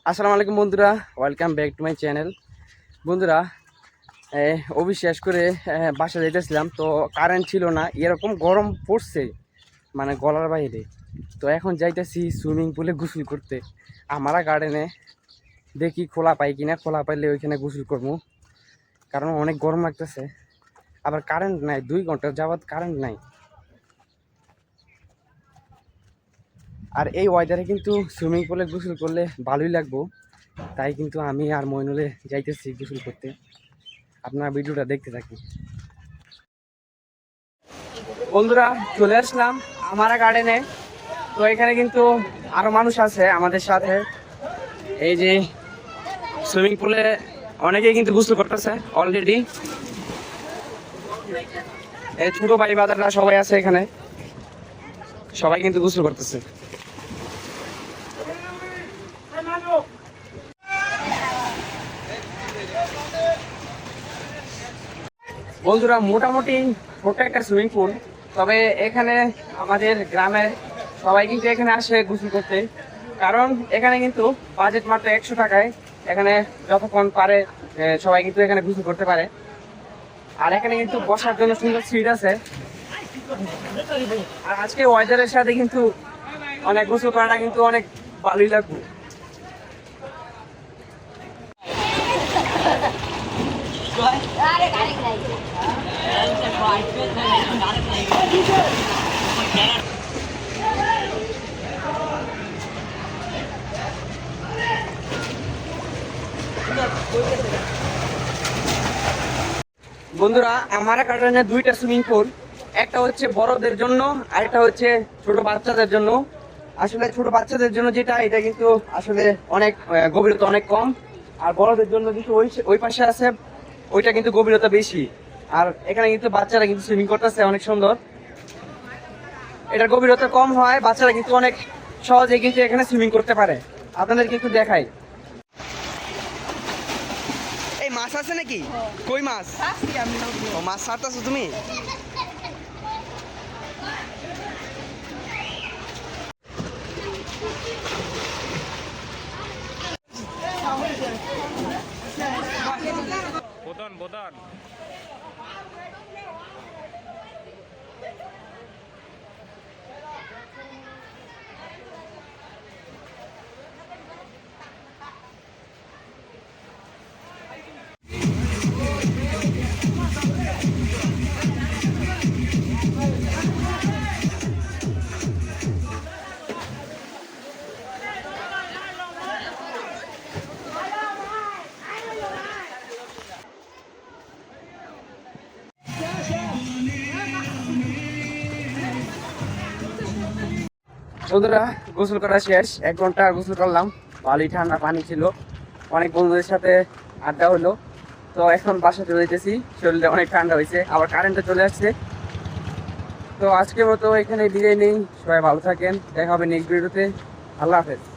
আসসালামু আলাইকুম বন্ধুরা, welcome back to my channel. বন্ধুরা, অবিশ্বাস করে বাসা যাইতেছিলাম, তো কারেন্ট ছিল না। এরকম গরম পড়ছে মানে গলার বাইরে। তো এখন যাইতেছি সুইমিং পুলে গোসল করতে আমারা গার্ডেনে। দেখি খোলা পাই কিনা, খোলা পাইলে ওইখানে গোসল করবো, কারণ অনেক গরম লাগতেছে। আবার কারেন্ট নাই, 2 ঘন্টা যাবৎ কারেন্ট নাই। আর এই ওয়েদারে কিন্তু সুইমিং পুলে গোসল করলে ভালোই লাগবো। তাই কিন্তু আমি আর মইনুলে যাইতেছি গোসল করতে। আপনারা ভিডিওটা দেখতে থাকি। বন্ধুরা, চলে আসলাম আমারা গার্ডেনে। তো এখানে কিন্তু আরো মানুষ আছে আমাদের সাথে। এই যে সুইমিং পুলে অনেকেই কিন্তু গোসল করতেছে অলরেডি। এই ছোট ভাই বাজাররা সবাই আছে এখানে, সবাই কিন্তু গোসল করতেছে। বন্ধুরা, মোটামুটি ছোট একটা সুইমিং পুল, তবে এখানে আমাদের গ্রামের সবাই কিন্তু এখানে আসে গোসল করতে। কারণ এখানে কিন্তু বাজেট মাত্র 100 টাকায় এখানে যতক্ষণ পারে সবাই কিন্তু এখানে গোসল করতে পারে। আর এখানে কিন্তু বসার জন্য সুন্দর সিট আছে। আর আজকে ওয়েদারের সাথে কিন্তু অনেক গোসল করাটা কিন্তু অনেক ভালোই লাগবে। বন্ধুরা, আমার গার্ডেনে 2টা সুইমিং পুল, একটা হচ্ছে বড়দের জন্য আর একটা হচ্ছে ছোট বাচ্চাদের জন্য। আসলে ছোট বাচ্চাদের জন্য যেটা, এটা কিন্তু আসলে অনেক গভীরতা অনেক কম। আর বড়দের জন্য কিন্তু ওই পাশে আছে, ওইটা কিন্তু গভীরতা বেশি। আর এখানে কিন্তু বাচ্চারা কিন্তু সুইমিং করতেছে অনেক সুন্দর। এটার গভীরতা কম হয়, বাচ্চারা কিন্তু অনেক সহজে কিন্তু এখানে সুইমিং করতে পারে। আপনাদের কিন্তু দেখাই। এই মাছ আছে নাকি? কই মাছ? ও, মাছ ছাড়তেছো তুমি? বোদন বোদন বন্ধুরা, গোসল করা শেষ, 1 ঘন্টা গোসল করলাম। ভালোই ঠান্ডা পানি ছিল, অনেক বন্ধুদের সাথে আড্ডা হলো। তো এখন বাসা চলে যেতেছি, শরীরটা অনেক ঠান্ডা হয়েছে, আবার কারেন্টটা চলে আসছে। তো আজকের মতো এখানে বিদায় নেই, সবাই ভালো থাকেন, দেখা হবে নেক্সট ভিডিওতে। আল্লাহ হাফেজ।